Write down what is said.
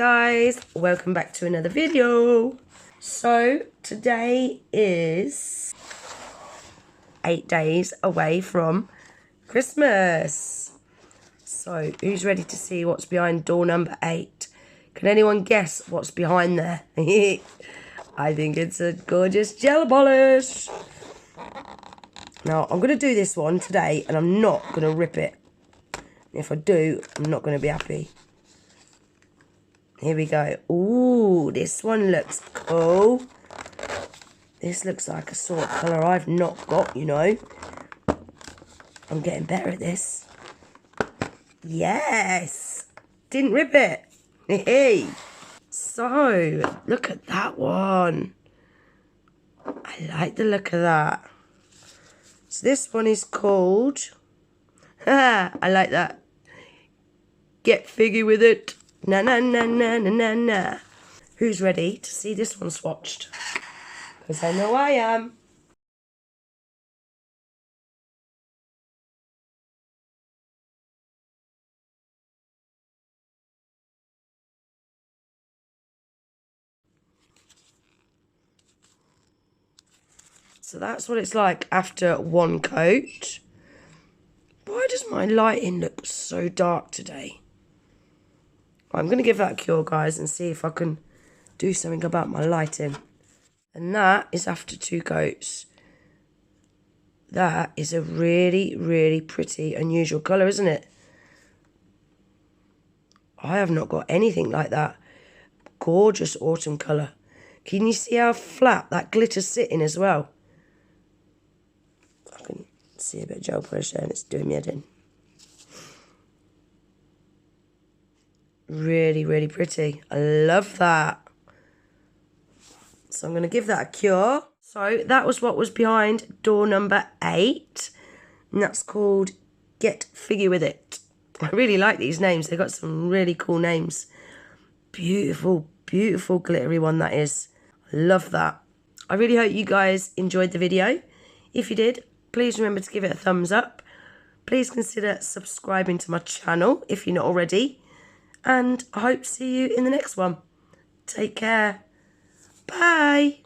guys, welcome back to another video. So today is 8 days away from Christmas. So who's ready to see what's behind door number 8? Can anyone guess what's behind there? I think it's a gorgeous gel polish. Now I'm going to do this one today and I'm not going to rip it. If I do, I'm not going to be happy. Here we go. Ooh, this one looks cool. This looks like a sort of colour I've not got, you know. I'm getting better at this. Yes! Didn't rip it. Hey. So, look at that one. I like the look of that. So this one is called... I like that. Get figgy with it. Na na na na na na na. Who's ready to see this one swatched? Because I know I am. So that's what it's like after one coat. Why does my lighting look so dark today? I'm going to give that a cure, guys, and see if I can do something about my lighting. And that is after 2 coats. That is a really, really pretty, unusual colour, isn't it? I have not got anything like that. Gorgeous autumn colour. Can you see how flat that glitter's sitting as well? I can see a bit of gel polish there and it's doing me head in. Really, really pretty. I love that. So I'm going to give that a cure. So that was what was behind door number 8. And that's called Get Figgy With It. I really like these names. They've got some really cool names. Beautiful, beautiful glittery one that is. I love that. I really hope you guys enjoyed the video. If you did, please remember to give it a thumbs up. Please consider subscribing to my channel if you're not already. And I hope to see you in the next one. Take care. Bye.